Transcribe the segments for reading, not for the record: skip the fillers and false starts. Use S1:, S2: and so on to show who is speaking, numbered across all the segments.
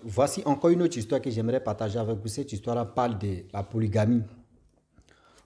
S1: Voici encore une autre histoire que j'aimerais partager avec vous. Cette histoire-là parle de la polygamie.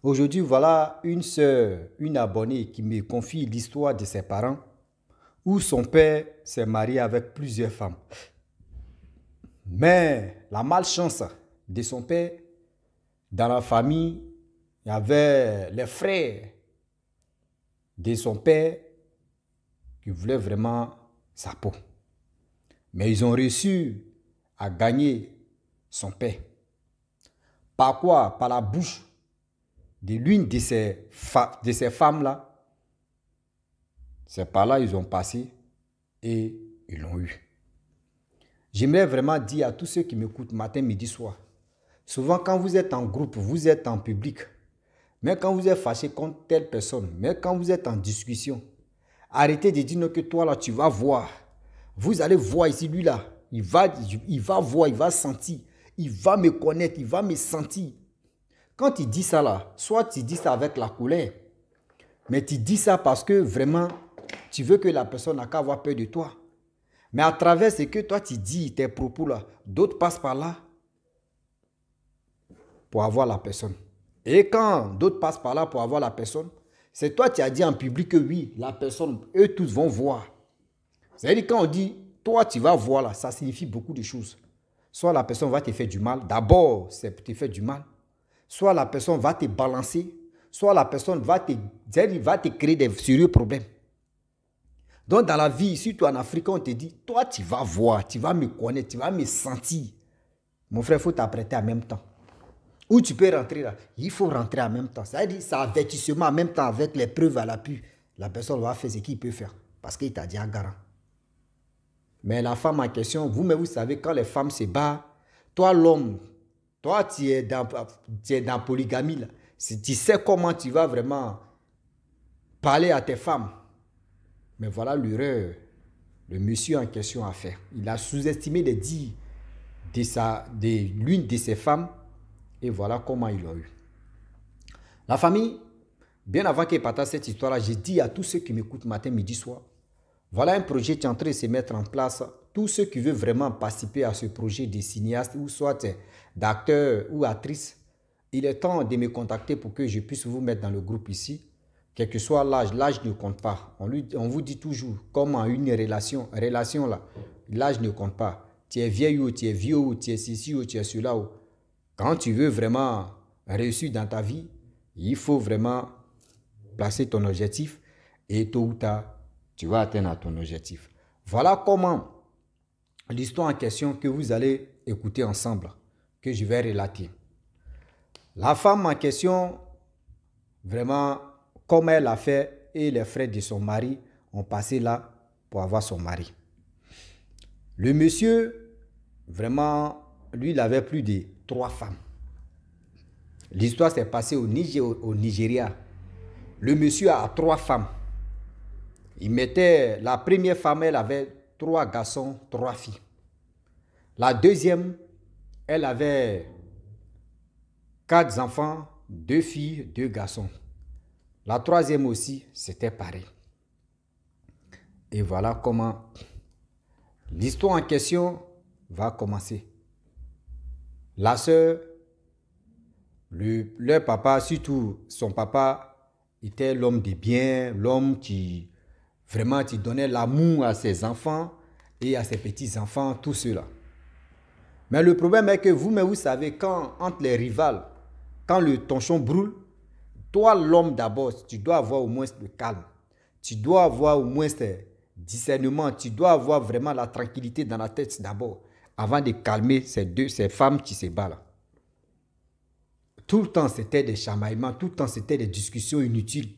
S1: Aujourd'hui, voilà une sœur, une abonnée qui me confie l'histoire de ses parents où son père s'est marié avec plusieurs femmes. Mais la malchance de son père, dans la famille, il y avait les frères de son père qui voulaient vraiment sa peau. Mais ils ont réussi à gagner son père. Par quoi? Par la bouche de l'une de ces femmes-là. C'est par là qu'ils ont passé et ils l'ont eu. J'aimerais vraiment dire à tous ceux qui m'écoutent matin, midi, soir. Souvent, quand vous êtes en groupe, vous êtes en public. Mais quand vous êtes fâché contre telle personne, mais quand vous êtes en discussion, arrêtez de dire que toi là, tu vas voir. Vous allez voir ici, lui là, il va voir, il va sentir, il va me connaître, il va me sentir. Quand il dit ça là, soit tu dis ça avec la colère, mais tu dis ça parce que vraiment, tu veux que la personne n'a qu'à avoir peur de toi. Mais à travers ce que toi tu dis, tes propos là, d'autres passent par là pour avoir la personne. Et quand d'autres passent par là pour avoir la personne, c'est toi qui as dit en public que oui, la personne, eux tous vont voir. C'est-à-dire quand on dit, toi tu vas voir là, ça signifie beaucoup de choses. Soit la personne va te faire du mal, d'abord c'est pour te faire du mal. Soit la personne va te balancer, soit la personne va te créer des sérieux problèmes. Donc dans la vie, surtout en Afrique, on te dit, toi tu vas voir, tu vas me connaître, tu vas me sentir. Mon frère, il faut t'apprêter en même temps. Où tu peux rentrer là, il faut rentrer en même temps. C'est-à-dire, c'est avertissement en même temps avec les preuves à l'appui. La personne va faire ce qu'il peut faire parce qu'il t'a dit à garant. Mais la femme en question, vous-même, vous savez, quand les femmes se battent, toi l'homme, toi tu es dans polygamie là. Tu sais comment tu vas vraiment parler à tes femmes. Mais voilà l'erreur, le monsieur en question a fait. Il a sous-estimé les dires de l'une de ses femmes. Et voilà comment ils l'ont eu. La famille, bien avant qu'il partage cette histoire-là, j'ai dit à tous ceux qui m'écoutent matin, midi, soir, voilà un projet qui est en train de se mettre en place. Tous ceux qui veulent vraiment participer à ce projet de cinéaste, ou soit d'acteurs ou actrices, il est temps de me contacter pour que je puisse vous mettre dans le groupe ici. Quel que soit l'âge, l'âge ne compte pas. On vous dit toujours, comme en une relation là, l'âge ne compte pas. Tu es vieille ou tu es vieux ou tu es ceci ou tu es cela ou. Quand tu veux vraiment réussir dans ta vie, il faut vraiment placer ton objectif et tôt ou tard, tu vas atteindre ton objectif. Voilà comment l'histoire en question que vous allez écouter ensemble, que je vais relater. La femme en question, vraiment, comme elle a fait et les frères de son mari ont passé là pour avoir son mari. Le monsieur, vraiment, lui, il avait plus de 3 femmes. L'histoire s'est passée au Nigeria. Le monsieur a 3 femmes. La première femme, elle avait 3 garçons, 3 filles. La deuxième, elle avait 4 enfants, 2 filles, 2 garçons. La troisième aussi, c'était pareil. Et voilà comment l'histoire en question va commencer. La sœur, leur papa, surtout son papa, était l'homme de bien, l'homme qui vraiment qui donnait l'amour à ses enfants et à ses petits-enfants, tout cela. Mais le problème est que vous savez, quand entre les rivales, quand le tonchon brûle, toi l'homme d'abord, tu dois avoir au moins le calme. Tu dois avoir au moins le discernement. Tu dois avoir vraiment la tranquillité dans la tête d'abord, avant de calmer ces femmes qui se battent là. Tout le temps, c'était des chamaillements. Tout le temps, c'était des discussions inutiles.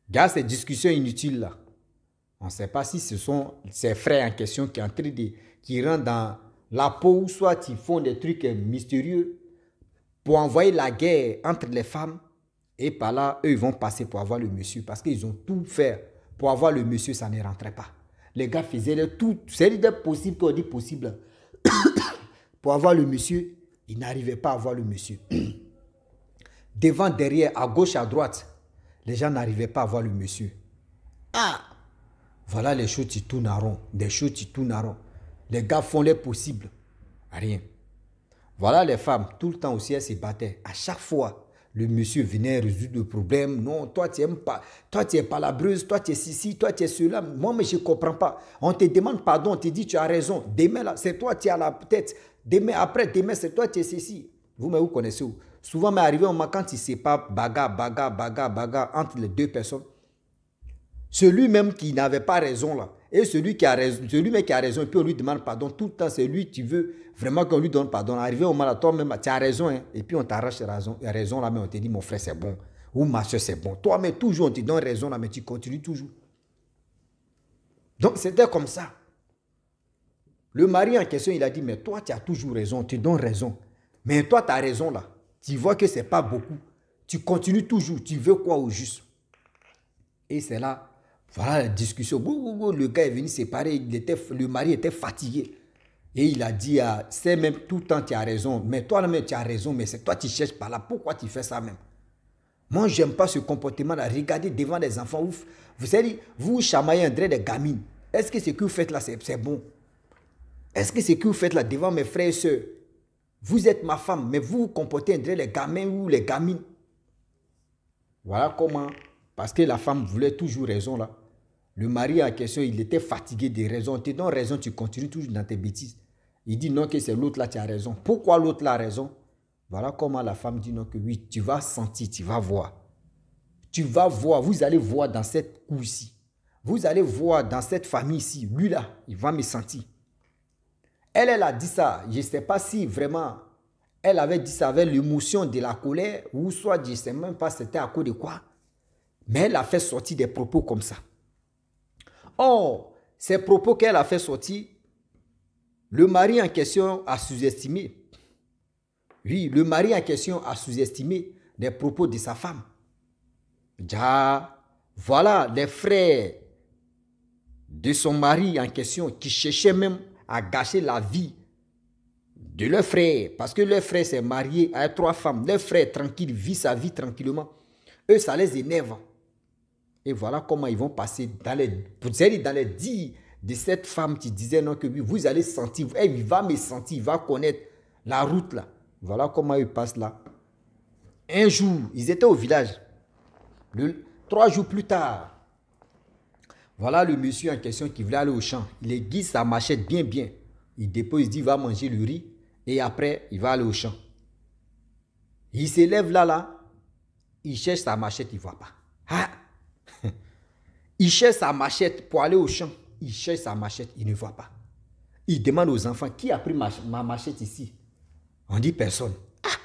S1: Regarde ces discussions inutiles-là. On ne sait pas si ce sont ces frères en question qui rentrent dans la peau ou soit ils font des trucs mystérieux pour envoyer la guerre entre les femmes. Et par là, eux, ils vont passer pour avoir le monsieur parce qu'ils ont tout fait pour avoir le monsieur, ça ne rentrait pas. Les gars faisaient tout. C'est possible qu'on dit possible. Pour avoir le monsieur, ils n'arrivaient pas à avoir le monsieur. Devant, derrière, à gauche, à droite, les gens n'arrivaient pas à voir le monsieur. Voilà les choses qui tournent en rond. Des choses qui tournent en rond. Les gars font les possibles Rien. Voilà les femmes, tout le temps aussi, elles se battaient. À chaque fois, le monsieur venait résoudre le problème. Non, toi, tu n'aimes pas. Toi, tu es palabreuse. Toi, tu es ceci. Toi, tu es cela. Moi, mais je ne comprends pas. On te demande pardon. On te dit, tu as raison. Demain, là, c'est toi qui as la tête. Demain, après, demain, c'est toi qui es ceci. Vous, mais vous connaissez où? Souvent, mais arrivé au moment quand il ne sait pas, bagarre entre les deux personnes. Celui-même qui n'avait pas raison là, et celui qui a raison, et puis on lui demande pardon, tout le temps c'est lui qui veut vraiment qu'on lui donne pardon. Arrivé au moment là, toi-même, tu as raison, hein, et puis on t'arrache la raison là, mais on te dit mon frère c'est bon, ou ma soeur c'est bon. Toi, mais toujours on te donne raison là, mais tu continues toujours. Donc c'était comme ça. Le mari en question, il a dit, mais toi tu as toujours raison, on te donne raison. Mais toi tu as raison là, tu vois que c'est pas beaucoup. Tu continues toujours, tu veux quoi au juste? Et c'est là. Voilà la discussion. Le gars est venu séparer. Le mari était fatigué. Et il a dit, c'est même tout le temps tu as raison. Mais toi-même tu as raison. Mais c'est toi qui cherches par là. Pourquoi tu fais ça même? Moi, je n'aime pas ce comportement-là. Regardez devant les enfants. Vous savez, vous chamaillez André des gamines. Est-ce que ce que vous faites là, c'est bon? Est-ce que ce que vous faites là devant mes frères et sœurs? Vous êtes ma femme, mais vous vous comportez André les gamins ou les gamines. Voilà comment. Parce que la femme voulait toujours raison là. Le mari en question, il était fatigué des raisons. Tu donnes raison, tu continues toujours dans tes bêtises. Il dit non que c'est l'autre là qui a raison. Pourquoi l'autre là a raison? Voilà comment la femme dit non que oui, tu vas sentir, tu vas voir. Tu vas voir, vous allez voir dans cette cour ici. Vous allez voir dans cette famille ici. Lui là, il va me sentir. Elle a dit ça. Je ne sais pas si vraiment elle avait dit ça avec l'émotion de la colère ou soit je ne sais même pas c'était à cause de quoi. Mais elle a fait sortir des propos comme ça. Or, ces propos qu'elle a fait sortir, le mari en question a sous-estimé. Oui, le mari en question a sous-estimé les propos de sa femme. Déjà, voilà les frères de son mari en question qui cherchaient même à gâcher la vie de leur frère. Parce que leur frère s'est marié avec 3 femmes. Leur frère tranquille vit sa vie tranquillement. Eux, ça les énerve. Et voilà comment ils vont passer dans les 10 de cette femme qui disait non que oui, vous allez sentir, il va me sentir, il va connaître la route là. Voilà comment ils passent là. Un jour, ils étaient au village. 3 jours plus tard, voilà le monsieur en question qui voulait aller au champ. Il aiguise sa machette bien. Il dépose, il dit, il va manger le riz et après, il va aller au champ. Il s'élève là, il cherche sa machette, il ne voit pas. Ah! Il cherche sa machette pour aller au champ. Il cherche sa machette, il ne voit pas. Il demande aux enfants, qui a pris ma machette ici? On dit personne. Ah!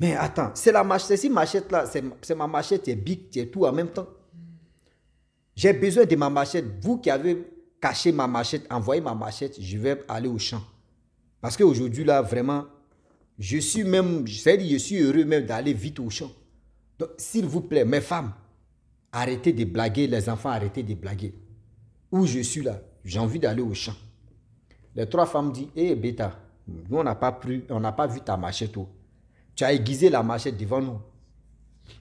S1: Mais attends, c'est la machette, cette machette-là, c'est ma machette, c'est big, c'est tout en même temps. J'ai besoin de ma machette. Vous qui avez caché ma machette, envoyez ma machette, je vais aller au champ. Parce qu'aujourd'hui, là, vraiment, je suis heureux même d'aller vite au champ. Donc, s'il vous plaît, mes femmes, arrêtez de blaguer, les enfants, arrêtez de blaguer. Où je suis là, j'ai envie d'aller au champ. Les 3 femmes disent, hé bêta, nous on n'a pas vu ta machette. Oh. Tu as aiguisé la machette devant nous.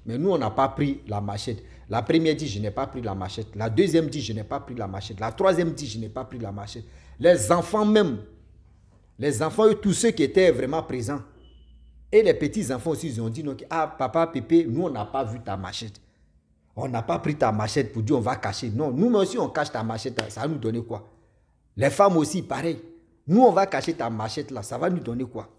S1: Mais nous on n'a pas pris la machette. La première dit, je n'ai pas pris la machette. La deuxième dit, je n'ai pas pris la machette. La troisième dit, je n'ai pas pris la machette. Les enfants même, eux, tous ceux qui étaient vraiment présents, et les petits enfants aussi, ils ont dit, non, ah papa, pépé, nous on n'a pas vu ta machette. On n'a pas pris ta machette pour dire on va cacher. Non, nous aussi on cache ta machette, ça va nous donner quoi? Les femmes aussi, pareil. Nous on va cacher ta machette là, ça va nous donner quoi?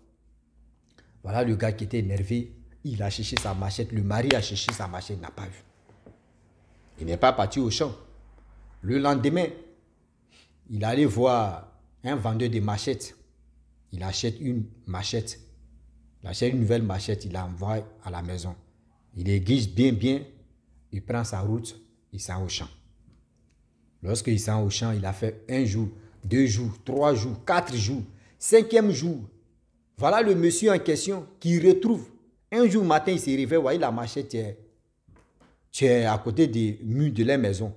S1: Voilà le gars qui était énervé, il a cherché sa machette. Le mari a cherché sa machette, il n'a pas vu. Il n'est pas parti au champ. Le lendemain, il allait voir un vendeur de machettes. Il achète une machette. Il achète une nouvelle machette, il l'envoie à la maison. Il aiguise bien. Il prend sa route, il s'en va au champ. Lorsqu'il s'en va au champ, il a fait 1 jour, 2 jours, 3 jours, 4 jours, 5e jour. Voilà le monsieur en question qui retrouve. Un jour matin, il s'est réveillé, voyez la machette est à côté des murs de la maison.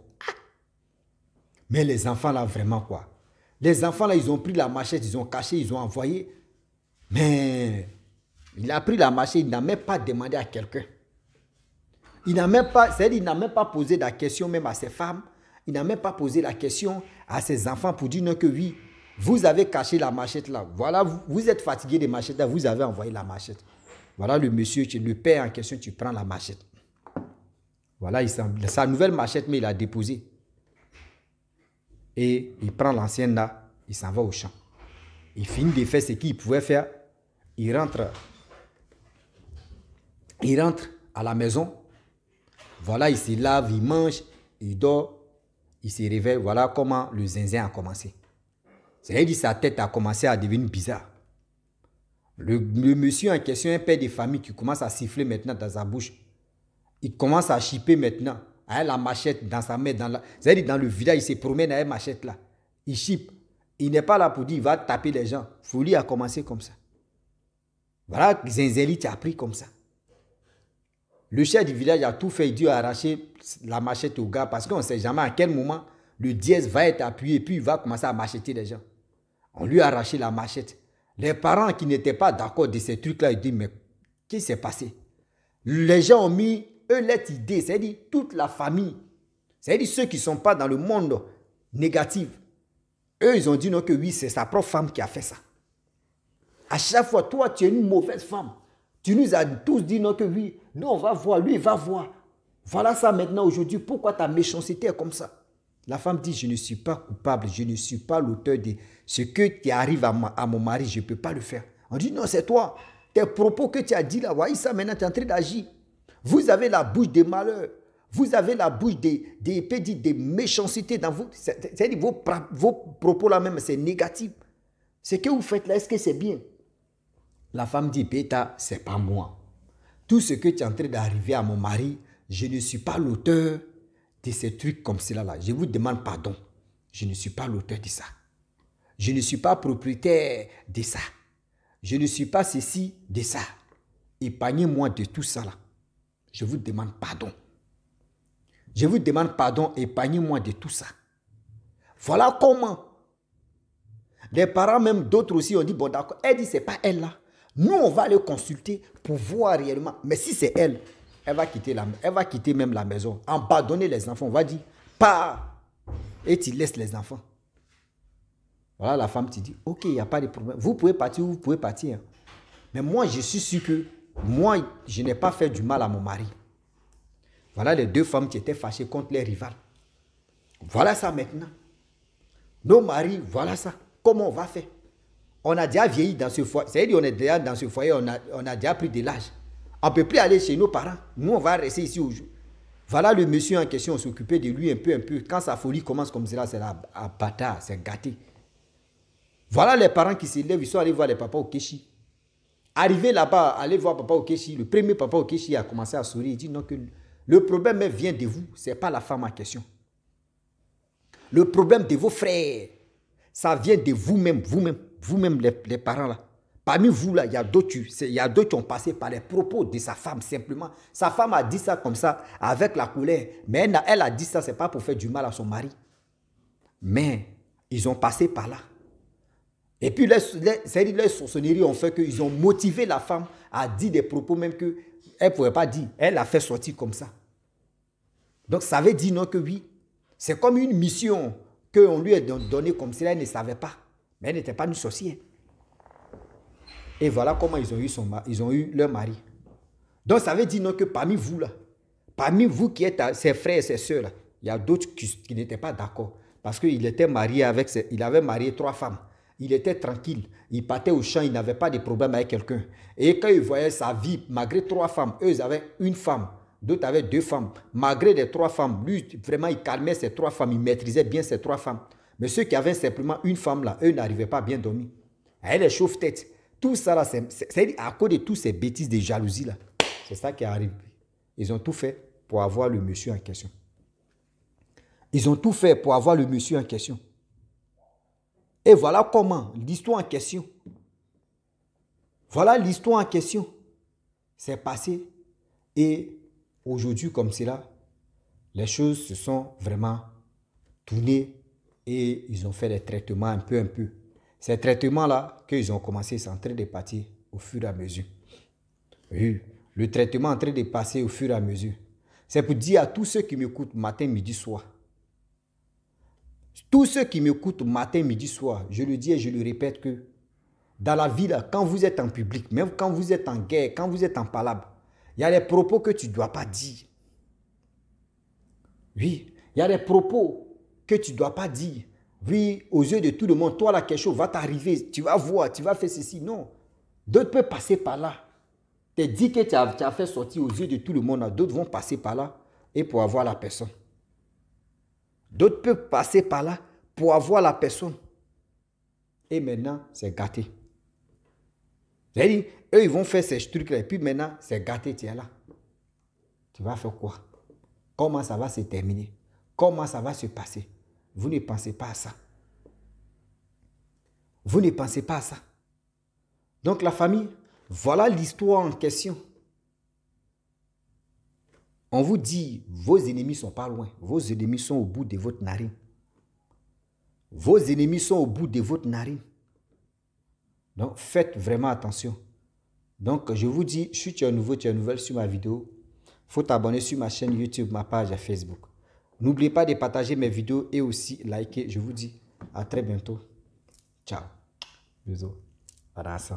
S1: Mais les enfants là, vraiment quoi? Les enfants là, ils ont pris la machette, ils ont caché, ils ont envoyé. Mais il a pris la machette, il n'a même pas demandé à quelqu'un. Il n'a même pas posé la question même à ses femmes. Il n'a même pas posé la question à ses enfants pour dire non que oui, Vous avez caché la machette là. Voilà, vous êtes fatigué des machettes là, vous avez envoyé la machette. Voilà le monsieur, le père en question, tu prends la machette. Voilà, sa nouvelle machette, mais il a déposé. Et il prend l'ancienne là, il s'en va au champ. Il finit de faire ce qu'il pouvait faire. Il rentre à la maison. Voilà, il se lave, il mange, il dort, il se réveille. Voilà comment le zinzin a commencé. C'est-à-dire que sa tête a commencé à devenir bizarre. Le monsieur en question, un père de famille qui commence à siffler maintenant dans sa bouche. Il commence à chipper maintenant. Avec la machette dans sa main. C'est-à-dire dans le village, il se promène avec la machette là. Il chippe. Il n'est pas là pour dire il va taper les gens. Folie a commencé comme ça. Voilà, Zinzeli t'a pris comme ça. Le chef du village a tout fait. Il a arraché la machette au gars parce qu'on ne sait jamais à quel moment le dièse va être appuyé et puis il va commencer à macheter les gens. On lui a arraché la machette. Les parents qui n'étaient pas d'accord de ces trucs-là, ils disent mais qu'est-ce qui s'est passé? Les gens ont mis eux leur idée, c'est-à-dire toute la famille, c'est-à-dire ceux qui ne sont pas dans le monde négatif. Eux, ils ont dit non que oui, c'est sa propre femme qui a fait ça. À chaque fois, toi, tu es une mauvaise femme. Tu nous as tous dit non que oui, nous on va voir, lui il va voir. Voilà ça maintenant aujourd'hui, pourquoi ta méchanceté est comme ça? La femme dit, je ne suis pas coupable, je ne suis pas l'auteur de ce qui arrive à mon mari, je ne peux pas le faire. On dit, non, c'est toi. Tes propos que tu as dit là, voyez ça maintenant, tu es en train d'agir. Vous avez la bouche des malheurs. Vous avez la bouche des méchancetés dans vous. C'est-à-dire vos propos là même, c'est négatif. Ce que vous faites là, est-ce que c'est bien? La femme dit, Péta, c'est pas moi. Tout ce que tu es en train d'arriver à mon mari, je ne suis pas l'auteur de ces trucs comme cela là. Je vous demande pardon. Je ne suis pas l'auteur de ça. Je ne suis pas propriétaire de ça. Je ne suis pas ceci de ça. Épargnez-moi de tout ça là. Je vous demande pardon. Je vous demande pardon, épargnez-moi de tout ça. Voilà comment. Les parents, même d'autres aussi, ont dit, bon d'accord, elle dit, c'est pas elle là. Nous, on va aller consulter pour voir réellement. Mais si c'est elle, elle va quitter même la maison. Abandonner les enfants, on va dire, pars. Et tu laisses les enfants. Voilà, la femme te dit, ok, il n'y a pas de problème. Vous pouvez partir, vous pouvez partir. Mais moi, je suis sûr que moi, je n'ai pas fait du mal à mon mari. Voilà les deux femmes qui étaient fâchées contre les rivales. Voilà ça maintenant. Nos maris, voilà ça. Comment on va faire? On a déjà vieilli dans ce foyer. C'est-à-dire qu'on est déjà dans ce foyer, on a déjà pris de l'âge. On ne peut plus aller chez nos parents. Nous, on va rester ici aujourd'hui. Voilà le monsieur en question, on s'occupait de lui un peu. Quand sa folie commence comme cela, c'est la bâtard, c'est gâté. Voilà les parents qui se lèvent, ils sont allés voir les papas au Kéchi. Arrivé là-bas, aller voir papa au Kéchi, le premier papa au Kéchi a commencé à sourire. Il dit non, que le problème vient de vous, ce n'est pas la femme en question. Le problème de vos frères, ça vient de vous-même les parents là. Parmi vous là, il y a d'autres qui ont passé par les propos de sa femme simplement. Sa femme a dit ça comme ça, avec la colère. Mais elle a dit ça, ce n'est pas pour faire du mal à son mari. Mais ils ont passé par là. Et puis les sorcelleries ont fait qu'ils ont motivé la femme à dire des propos même qu'elle ne pouvait pas dire. Elle a fait sortir comme ça. Donc ça veut dire non que oui. C'est comme une mission qu'on lui a donnée comme ça, elle ne savait pas. Mais elle n'était pas une sorcière. Et voilà comment ils ont eu leur mari. Donc ça veut dire non que parmi vous là, parmi vous qui êtes ses frères et ses soeurs là, il y a d'autres qui n'étaient pas d'accord. Parce qu'il était marié il avait marié 3 femmes. Il était tranquille. Il partait au champ, il n'avait pas de problème avec quelqu'un. Et quand il voyait sa vie, malgré 3 femmes, eux ils avaient une femme, d'autres avaient 2 femmes. Malgré les 3 femmes, lui vraiment il calmait ces 3 femmes, il maîtrisait bien ces 3 femmes. Mais ceux qui avaient simplement une femme là, eux n'arrivaient pas à bien dormir. Elle est chauffe-tête. Tout ça là, c'est à cause de toutes ces bêtises de jalousie là. C'est ça qui arrive. Ils ont tout fait pour avoir le monsieur en question. Ils ont tout fait pour avoir le monsieur en question. Et voilà comment l'histoire en question. Voilà l'histoire en question. C'est passé. Et aujourd'hui, comme cela, les choses se sont vraiment tournées et ils ont fait des traitements un peu. Ces traitements-là, qu'ils ont commencé, c'est en train de partir au fur et à mesure. Oui, le traitement est en train de passer au fur et à mesure. C'est pour dire à tous ceux qui m'écoutent matin, midi, soir. Tous ceux qui m'écoutent matin, midi, soir, je le dis et je le répète que dans la vie, là, quand vous êtes en public, même quand vous êtes en guerre, quand vous êtes en palabre, il y a des propos que tu ne dois pas dire. Oui, il y a des propos que tu ne dois pas dire. Oui, aux yeux de tout le monde, toi là, quelque chose va t'arriver, tu vas voir, tu vas faire ceci. Non. D'autres peuvent passer par là. Tu dit que tu as fait sortir aux yeux de tout le monde, d'autres vont passer par là et pour avoir la personne. D'autres peuvent passer par là pour avoir la personne. Et maintenant, c'est gâté. C'est-à-dire, eux, ils vont faire ces trucs-là. Et puis maintenant, c'est gâté, tu es là. Tu vas faire quoi? Comment ça va se terminer? Comment ça va se passer? Vous ne pensez pas à ça. Vous ne pensez pas à ça. Donc la famille, voilà l'histoire en question. On vous dit, vos ennemis ne sont pas loin. Vos ennemis sont au bout de votre narine. Vos ennemis sont au bout de votre narine. Donc, faites vraiment attention. Donc, je vous dis, si tu es nouveau, tu es nouvelle sur ma vidéo, il faut t'abonner sur ma chaîne YouTube, ma page Facebook. N'oubliez pas de partager mes vidéos et aussi liker. Je vous dis à très bientôt. Ciao. Bisous. Abraço.